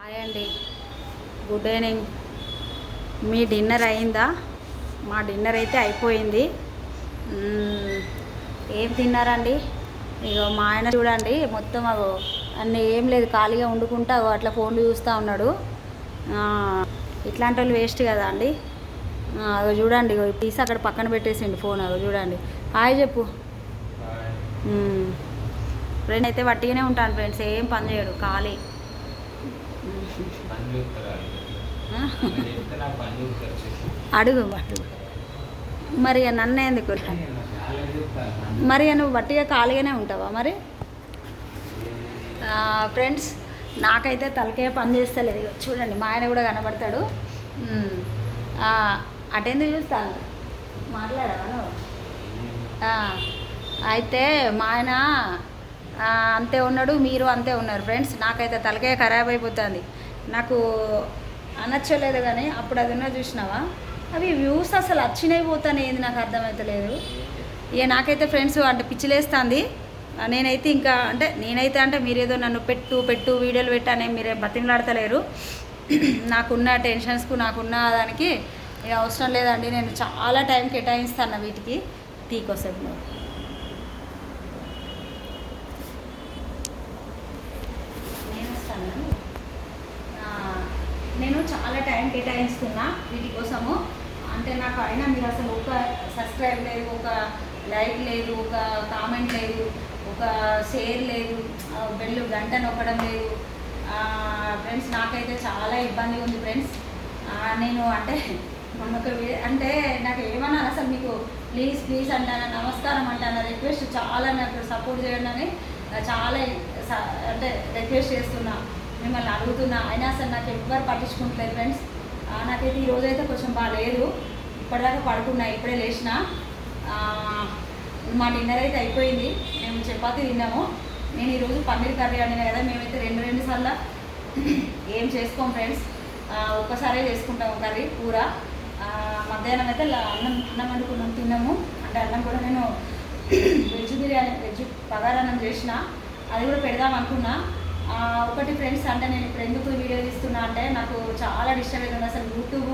Hi అండి, good evening. మీ dinner అయిందా? మా డిన్నర్ అయితే అయిపోయింది. ఏం తిన్నారండి? ఇగో మా ఆయన చూడండి, మొత్తం అగో అన్నీ ఏం లేదు, ఖాళీగా వండుకుంటా అట్లా ఫోన్లు చూస్తూ ఉన్నాడు. ఇట్లాంటి వాళ్ళు వేస్ట్ కదా అండి. అగో చూడండి, ఇగో తీసి అక్కడ పక్కన పెట్టేసిండు ఫోన్. అగో చూడండి, హాయ్ చెప్పు. ఫ్రెండ్ అయితే వట్టిగానే ఉంటాను ఫ్రెండ్స్, ఏం పని చేయడు, ఖాళీ. అడుగు అడుగు మరి నన్ను ఎందుకు? మరి నువ్వు వట్టిగా ఖాళీగానే ఉంటావా మరి? ఫ్రెండ్స్, నాకైతే తలకే పని చేస్తలేదు. చూడండి, మా ఆయన కూడా కనబడతాడు. అటెందుకు చూస్తాను, మాట్లాడవాను. అయితే మా ఆయన అంతే ఉన్నాడు, మీరు అంతే ఉన్నారు ఫ్రెండ్స్. నాకైతే తలకే ఖరాబ్ అయిపోతుంది. నాకు అనొచ్చలేదు, కానీ అప్పుడు అది ఉన్నా చూసినావా, అవి వ్యూస్ అసలు వచ్చినాయి పోతానే, ఏంది నాకు అర్థమవుతలేదు. ఇక నాకైతే ఫ్రెండ్స్ అంటే పిచ్చిలేస్తుంది. నేనైతే ఇంకా అంటే మీరేదో నన్ను పెట్టు వీడియోలు పెట్టానే మీరే బతిమలాడతలేరు. నాకున్న టెన్షన్స్కు, నాకున్న దానికి ఇక అవసరం లేదండి. నేను చాలా టైం కేటాయిస్తాను వీటికి. తీకోసేపు నేను చాలా టైం కేటాయిస్తున్నా వీటి కోసము. అంటే నాకు అయినా మీరు అసలు ఒక సబ్స్క్రైబ్ లేదు, ఒక లైక్ లేదు, ఒక కామెంట్ లేదు, ఒక షేర్ లేదు, బెల్ గంట నొక్కడం లేదు ఫ్రెండ్స్. నాకైతే చాలా ఇబ్బందిగా ఉంది ఫ్రెండ్స్. నేను మనకు అంటే నాకు ఏమన్నా అసలు మీకు ప్లీజ్ అంటాను, నమస్కారం అంటాను, రిక్వెస్ట్ చాలా నాకు సపోర్ట్ చేయండి అని చాలా అంటే రిక్వెస్ట్ చేస్తున్నా, మిమ్మల్ని అడుగుతున్నా. అయినా అసలు నాకు ఎవ్వరు పట్టించుకుంటలేదు ఫ్రెండ్స్. నాకైతే ఈరోజైతే కొంచెం బాగాలేదు, ఇప్పటిదాకా పడుకున్నా, ఇప్పుడే లేచిన. మా డిన్నర్ అయితే అయిపోయింది, మేము చపాతీ తిన్నాము. నేను ఈరోజు పన్నీర్ కర్రీ అడినా కదా, మేమైతే రెండు సార్లు ఏం చేసుకోం ఫ్రెండ్స్, ఒక్కసారే చేసుకుంటాము కర్రీ కూర. మధ్యాహ్నం అయితే అన్నం వండుకున్నాం, తిన్నాము. అంటే అన్నం కూడా నేను వెజ్ బగారన్నం చేసిన, అది కూడా పెడదాం అనుకున్నా. ఒకటి ఫ్రెండ్స్, అంటే నేను ఇప్పుడు ఎందుకు వీడియో తీస్తున్నా అంటే నాకు చాలా డిస్టర్బ్ అవుతుంది. అసలు యూట్యూబ్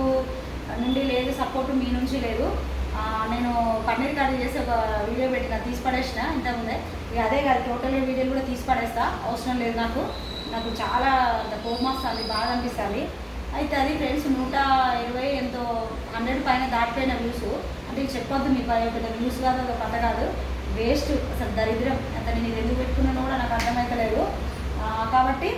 నుండి లేదు సపోర్ట్, మీ నుంచి లేదు. నేను పన్నీర్ కర్రీ చేసి ఒక వీడియో పెట్టిన, తీసి పడేసిన ఇంతకుముందే. ఇక అదే కాదు, టోటల్ వీడియోలు కూడా తీసి పడేస్తా, అవసరం లేదు నాకు చాలా కోపం వస్తుంది, బాగా అనిపిస్తుంది. అయితే అది ఫ్రెండ్స్ 120 ఎంతో 100 పైన దాటిపోయిన వ్యూస్. అంటే చెప్పొద్దు, మీకు పెద్ద వ్యూస్ కాదు, ఒక కథ కాదు, వేస్ట్, అసలు దరిద్రం. అంత నేను ఇది ఎందుకు పెట్టుకున్నానో కూడా నాకు అర్థమవుతలేదు. కాబట్టి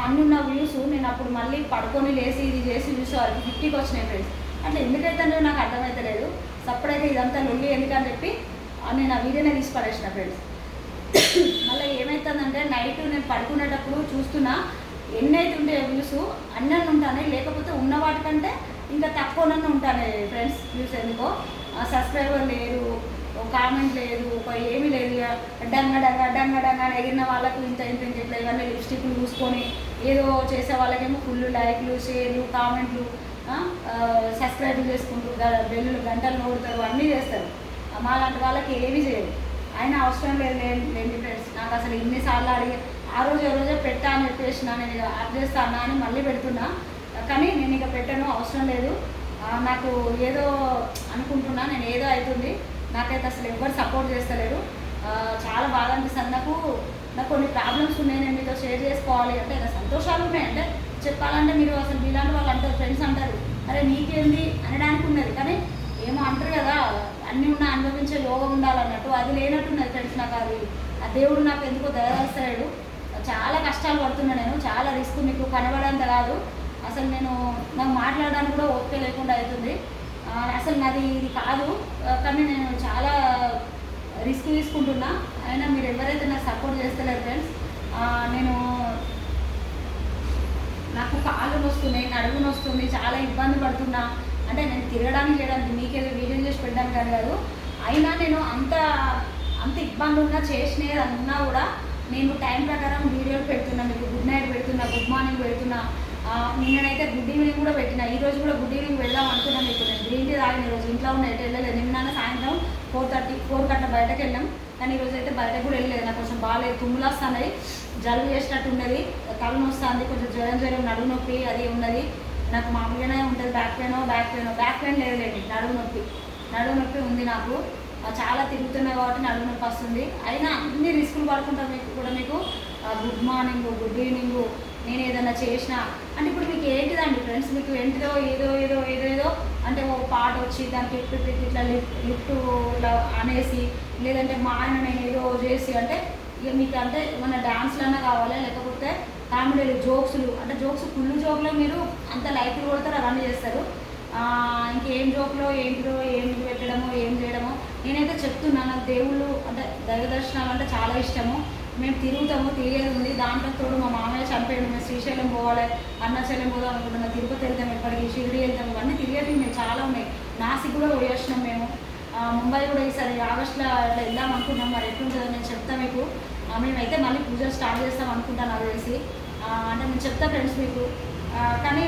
అన్ని ఉన్న వ్యూస్ నేను అప్పుడు మళ్ళీ పడుకొని లేచి ఇది చేసి చూసేవారికి 50కి వచ్చినాయి ఫ్రెండ్స్. అట్లా ఎందుకైతే నాకు అర్థమవుతలేదు. సప్పుడైతే ఇదంతా లొల్లి ఎందుకని చెప్పి నేను ఆ వీడియోనే తీసి పడేసిన ఫ్రెండ్స్. మళ్ళీ ఏమవుతుందంటే నైట్ నేను పడుకునేటప్పుడు చూస్తున్నా ఎన్ని అయితే ఉంటే వ్యూస్ అన్నీ ఉంటాయి, లేకపోతే ఉన్న వాటికంటే ఇంకా తక్కువనన్ను ఉంటాయి ఫ్రెండ్స్ వ్యూస్. ఎందుకో సబ్స్క్రైబర్ లేరు, కామెంట్ లేదు, ఏమీ లేదు. డంగ ఎగిరిన వాళ్ళకు ఇంత ఇట్లా ఇవన్నీ లిప్స్టిక్లు చూసుకొని ఏదో చేసే వాళ్ళకేమో ఫుల్ లైక్లు, షేర్లు, కామెంట్లు, సబ్స్క్రైబ్ చేసుకుంటూ బెల్లు గంటలు నోడుతారు, అన్నీ చేస్తారు. మా లాంటి వాళ్ళకి ఏమీ చేయరు. అయినా అవసరం లేండి ఫ్రెండ్స్. నాకు అసలు ఇన్నిసార్లు అడిగి ఆ రోజే పెట్టా అని చెప్పేసిన, నేను ఇక యాప్ చేస్తానా అని మళ్ళీ పెడుతున్నా. కానీ నేను ఇక పెట్టను, అవసరం లేదు. నాకు ఏదో అనుకుంటున్నా, నేను ఏదో అవుతుంది, నాకైతే అసలు ఎవ్వరు సపోర్ట్ చేస్తలేరు. చాలా బాగా అనిపిస్తుంది. నాకు కొన్ని ప్రాబ్లమ్స్ ఉన్నాయి, నేను మీతో షేర్ చేసుకోవాలి. అంటే సంతోషాలు ఉన్నాయి, అంటే చెప్పాలంటే మీరు అసలు మీలాంటి వాళ్ళు అంటారు, ఫ్రెండ్స్ అంటారు, అరే నీకేంది అనడానికి ఉన్నది. కానీ ఏమో అంటారు కదా, అన్నీ ఉన్నా అనుభవించే యోగం ఉండాలన్నట్టు, అది లేనట్టున్నది ఫ్రెండ్స్. నాకు అది ఆ దేవుడు నాకు ఎందుకో దయచేస్తాడు. చాలా కష్టాలు పడుతున్నా నేను, చాలా రిస్క్, మీకు కనబడంత కాదు. అసలు నాకు మాట్లాడడానికి కూడా ఓపిక లేకుండా అవుతుంది. అసలు నాది ఇది కాదు, కానీ నేను చాలా రిస్క్ తీసుకుంటున్నా. అయినా మీరు ఎవరైతే నాకు సపోర్ట్ చేస్తలేరు ఫ్రెండ్స్. నాకు కాళ్ళు నొస్తున్నాయి, నడుము నొస్తుంది, చాలా ఇబ్బంది పడుతున్నా. అంటే నేను తిరగడానికి చేయడానికి మీకేదో వీడియో చేసి పెట్టడానికి కాదు. అయినా నేను అంత ఇబ్బంది ఉన్నా, చేసినది అన్నా కూడా నేను టైం ప్రకారం వీడియోలు పెడుతున్నా, మీకు గుడ్ నైట్ పెడుతున్నా, గుడ్ మార్నింగ్ పెడుతున్నా. నిన్ననైతే గుడ్ ఈవినింగ్ కూడా పెట్టిన, ఈరోజు కూడా గుడ్ ఈవినింగ్ వెళ్దాం అనుకున్నాను. మీకు నేను గ్రీన్ టీ తాగిన, ఈరోజు ఇంట్లో ఉన్న ఎటు వెళ్ళలేదు. నిన్న సాయంత్రం 4:30 అట్లా బయటకు వెళ్ళాం, కానీ ఈరోజు అయితే బయటకు కూడా వెళ్ళలేదు. నాకు కొంచెం బాగాలేదు, తుమ్ములు వస్తున్నాయి, జలుబు చేసినట్టు ఉన్నది, తల వస్తుంది, కొంచెం జ్వరం నడుము నొప్పి అది ఉన్నది. నాకు మామూలుగానే ఉంటుంది బ్యాక్ పెయిన్ లేదులేండి, నడుము నొప్పి ఉంది నాకు. చాలా తిరుగుతున్నాయి కాబట్టి నడుము నొప్పి వస్తుంది. అయినా అన్ని రిస్కులు పడుకుంటా మీకు గుడ్ మార్నింగ్, గుడ్ ఈవినింగ్, నేను ఏదైనా చేసినా అంటే ఇప్పుడు మీకు ఏంటిదండి ఫ్రెండ్స్, మీకు ఏంటిదో ఏదో అంటే ఒక పాట వచ్చి దానికి ఇట్లా లిఫ్ట్ ఇలా అనేసి, లేదంటే మా ఆయన నేను ఏదో చేసి అంటే ఇక మీకు అంటే ఏమన్నా డాన్స్లన్నా కావాలి, లేకపోతే కామెడీలు జోక్స్ ఫుల్ జోక్లో మీరు అంత లైఫ్లు కొడతారు, అవన్నీ చేస్తారు. ఇంకేం జోక్లో ఏంటిదో ఏం పెట్టడమో ఏం చేయడమో. నేనైతే చెప్తున్నా, నాకు దేవుళ్ళు అంటే దైవ దర్శనాలు అంటే చాలా ఇష్టము. మేము తిరిగేది ఉంది. దాంట్లో తోడు మా మామయ్య చనిపోయాడు, మేము శ్రీశైలం పోవాలి, అరుణాచలం పోదాం అనుకుంటున్నాం, తిరుపతి వెళ్తాం, ఎప్పటికీ షిరిడి వెళ్తాం, ఇవన్నీ తిరిగేవి మేము చాలా ఉన్నాయి. నాసిక్ కూడా పోయేసినాం మేము, ముంబై కూడా ఈసారి ఆగస్టులో అట్లా వెళ్దాం అనుకుంటున్నాం. మరి ఎట్లుంటుందో నేను చెప్తాను మీకు. మేమైతే మళ్ళీ పూజలు స్టార్ట్ చేస్తాం అనుకుంటాను నాకు తెలిసి. అంటే నేను చెప్తా ఫ్రెండ్స్ మీకు. కానీ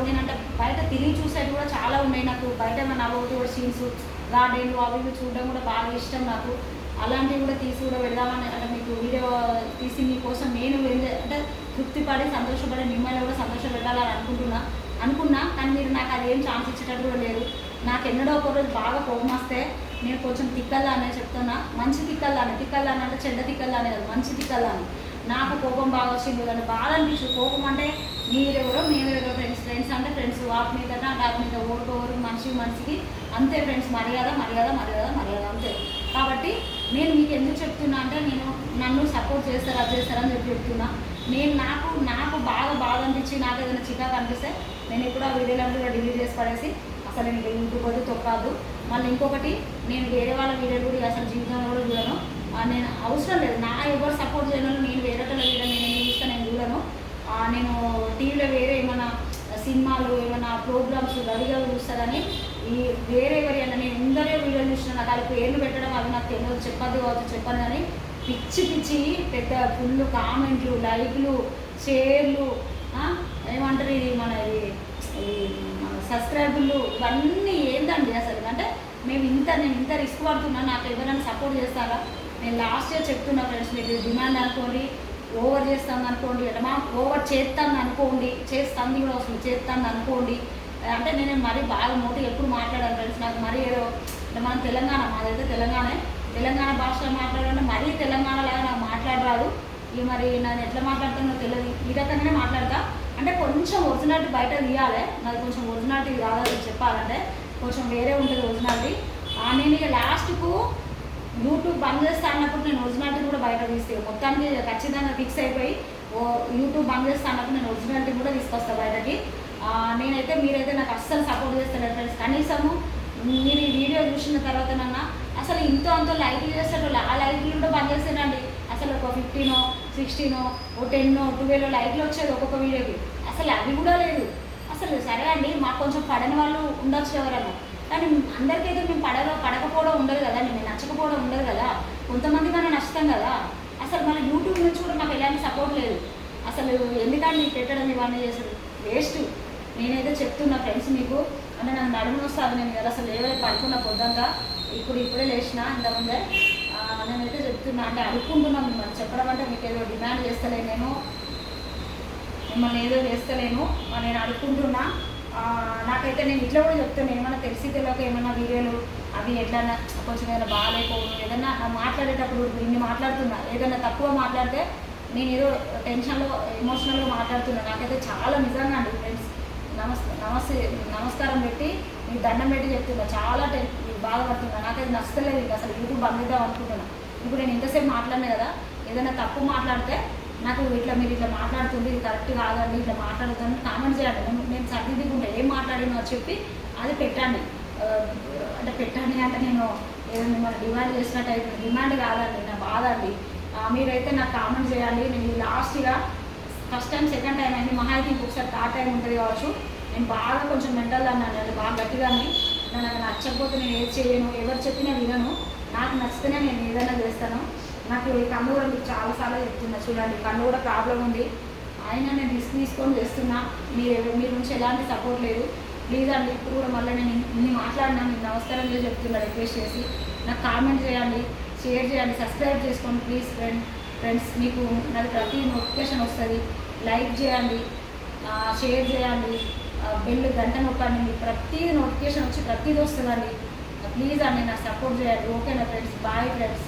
నేనంటే బయట తిరిగి చూసేది కూడా చాలా ఉన్నాయి నాకు. బయట నవ్వుతూ సీన్స్, గార్డెన్లు అవి ఇవి చూడడం కూడా బాగా ఇష్టం నాకు. అలాంటివి కూడా తీసి కూడా పెడదామని అంటే మీకు వీడియో తీసి మీకోసం నేను అంటే తృప్తిపడి సంతోషపడి మిమ్మల్ని కూడా సంతోషం పెట్టాలని అనుకున్నా. కానీ మీరు నాకు అదేం ఛాన్స్ ఇచ్చేటట్టు కూడా లేదు. నాకు ఎన్నడో ఒక రోజు బాగా కోపం వస్తే నేను కొంచెం తిక్కల్లానే చెప్తున్నా, మంచి తిక్కల్లానే అంటే చెడ్డ తిక్కల్లానే కాదు, మంచి తిక్కల్లానే. నాకు కోపం బాగా వచ్చింది కానీ బాగా అనిపించింది. కోపం అంటే మీరెవరో మేమెవరో ఫ్రెండ్స్ అంటే ఫ్రెండ్స్, వాటి మీద డాక్ మీద ఓడిపోవరు, మనిషికి అంతే ఫ్రెండ్స్. మర్యాద అంతే. కాబట్టి నేను మీకు ఎందుకు చెప్తున్నా అంటే నన్ను సపోర్ట్ చేస్తారని చెప్తున్నా. నాకు బాగా అనిపించి నాకు ఏదైనా చికాకు అనిపిస్తే నేను ఇప్పుడు ఆ వీడియోలను కూడా డిలీట్ చేసి పడేసి అసలు నేను యూట్యూబ్ వద్దు తొక్కాదు. మళ్ళీ ఇంకొకటి, నేను వేరే వాళ్ళ వీడియోలు కూడా అసలు జీవితంలో కూడా చూడను. నేను అవసరం లేదు, నా ఎవరు సపోర్ట్ చేయను. నేను వేరే వాళ్ళ వీడియో నేను చూడను. నేను టీవీలో వేరే ఏమైనా సినిమాలు ఏమైనా ప్రోగ్రామ్స్ రెడీగా చూస్తారని ఈ వేరే ఎవరైనా నేను ఎందరో వీడియోలు చూసిన నాకు వాళ్ళ పేర్లు పెట్టడం అవి నాకు తెలియదు, చెప్పను కానీ పిచ్చి పెద్ద ఫుల్ కామెంట్లు, లైక్లు, షేర్లు, ఏమంటారు ఇది మన సబ్స్క్రైబర్లు, ఇవన్నీ ఏందండి అసలు. అంటే నేను ఇంత రిస్క్ పడుతున్నా, నాకు ఎవరైనా సపోర్ట్ చేస్తారా? నేను లాస్ట్ ఇయర్ చెప్తున్నా ఫ్రెండ్స్, మీరు డిమాండ్ అనుకోండి, ఓవర్ చేస్తాను అనుకోండి, ఓవర్ చేస్తాను అనుకోండి, చేస్తాను కూడా వస్తుంది, చేస్తాను అనుకోండి. అంటే నేను మరీ బాగా మోటివ్ ఎప్పుడు మాట్లాడాను ఫ్రెండ్స్. నాకు మరీ ఏదో మనం మాదైతే తెలంగాణ భాషలో మాట్లాడాలంటే మరీ తెలంగాణలాగా నాకు మాట్లాడరాదు. ఇక మరి నేను ఎట్లా మాట్లాడుతానో తెలియదు, ఈ రకంగానే మాట్లాడతా. అంటే కొంచెం ఒరిజినాలిటీ బయట తీయాలి, నాకు కొంచెం ఒరిజినాలిటీ రాదని చెప్పాలంటే కొంచెం వేరే ఉంటుంది ఒరిజినాలిటీ. నేను ఇక లాస్ట్కు యూట్యూబ్ బంద్ చేస్తా అన్నప్పుడు నేను ఒరిజినాలిటీ కూడా బయట తీస్తే మొత్తానికి ఖచ్చితంగా ఫిక్స్ అయిపోయి యూట్యూబ్ బంద్ చేస్తా అన్నప్పుడు నేను ఒరిజినాలిటీ కూడా తీసుకొస్తాను బయటకి. మీరైతే నాకు అస్సలు సపోర్ట్ చేస్తారు ఫ్రెండ్స్. కనీసము మీరు ఈ వీడియో చూసిన తర్వాత అసలు అంత లైక్లు చేస్తారు, ఆ లైక్లు కూడా బంద్ చేస్తానండి. అసలు ఒక 15, 16, 10, 12 లైక్లు వచ్చేది ఒక్కొక్క వీడియోకి. అసలు అవి కూడా లేదు అసలు. సరే అండి, మాకు కొంచెం పడని వాళ్ళు ఉండొచ్చు ఎవరన్నా, కానీ అందరికైతే మేము పడకపోవడం ఉండదు కదా, మేము నచ్చకపోవడం ఉండదు కదా, కొంతమంది మనం నచ్చుతాం కదా. అసలు మన యూట్యూబ్ నుంచి కూడా మాకు ఎలాంటి సపోర్ట్ లేదు అసలు. ఎందుకంటే పెట్టడం ఇవన్నీ చేస్తారు వేస్ట్. నేనైతే చెప్తున్నా ఫ్రెండ్స్ మీకు. అంటే నాకు నడుము వస్తుంది, నేను కదా అసలు ఏవైతే పడుకున్న పొద్దుంగా ఇప్పుడే లేచిన ఇంతకుముందే. నేనైతే చెప్తున్నా, అంటే అడుక్కుంటున్నాను మిమ్మల్ని. చెప్పడం అంటే మీకు ఏదో డిమాండ్ చేస్తలేను, మిమ్మల్ని ఏదో చేస్తలేను, నేను అడుక్కుంటున్నా. నాకైతే నేను ఇట్లా కూడా చెప్తాను, ఏమైనా తెలియక ఏమైనా వీడియోలు అవి ఎట్లన్నా కొంచెం ఏదైనా బాగాలేకపోవడం, ఏదన్నా మాట్లాడేటప్పుడు ఇన్ని మాట్లాడుతున్నా, ఏదైనా తక్కువ మాట్లాడితే నేను ఏదో టెన్షన్లో ఎమోషనల్గా మాట్లాడుతున్నా. నాకైతే చాలా నిజంగా అండి ఫ్రెండ్స్, నమస్కారం పెట్టి మీకు దండం పెట్టి చెప్తున్నా, చాలా బాధపడుతున్నా. నాకైతే నచ్చలేదు ఇంకా అసలు యూట్యూబ్ బంద్ చేద్దాం అనుకుంటున్నా. ఇప్పుడు నేను ఇంతసేపు మాట్లాడినా కదా, ఏదైనా తప్పు మాట్లాడితే నాకు మీరు ఇట్లా మాట్లాడుతుంది, ఇది కరెక్ట్ కాదండి, ఇట్లా మాట్లాడుతుంది కామెంట్ చేయండి. నేను సర్దిద్దుకుంటా, ఏం మాట్లాడినో చెప్పి అది పెట్టండి. అంటే నేను ఏదో మిమ్మల్ని డిమాండ్ చేసినట్టు అయితే డిమాండ్ కాదండి, నా బాధ అండి. మీరైతే నాకు కామెంట్ చేయండి. నేను లాస్ట్గా ఫస్ట్ టైం సెకండ్ టైం అయింది, మహా అయితే ఇంకొకసారి థర్డ్ టైం ఉంటుంది కావచ్చు. నేను బాగా కొంచెం మెంటల్ అన్నాను, అంటే బాగా గట్టిగాని. నాకు నచ్చకపోతే నేను ఏది చేయను, ఎవరు చెప్పినా వినను. నాకు నచ్చితేనే నేను ఏదైనా చేస్తాను. నాకు ఈ కన్ను కూడా మీకు చాలాసార్లు చెప్తున్నా, చూడండి కన్ను కూడా ప్రాబ్లం ఉంది, అయినా నేను రిస్క్ తీసుకొని చేస్తున్నా. మీ నుంచి ఎలాంటి సపోర్ట్ లేదు. ప్లీజ్ అండి, ఇప్పుడు కూడా మళ్ళీ నేను ఇన్ని మాట్లాడినా మీకు నమస్కారం చేసి చెప్తున్నా, రిక్వెస్ట్ చేసి నాకు కామెంట్ చేయండి, షేర్ చేయండి, సబ్స్క్రైబ్ చేసుకోండి ప్లీజ్ ఫ్రెండ్స్. మీకు నాకు ప్రతి నోటిఫికేషన్ వస్తుంది. లైక్ చేయండి, షేర్ చేయండి, బెల్ గంట నొక్కండి. మీకు ప్రతి నోటిఫికేషన్ వచ్చి ప్రతిదీ వస్తుందండి. ప్లీజ్ అండి నాకు సపోర్ట్ చేయండి. ఓకేనా ఫ్రెండ్స్? Bye friends.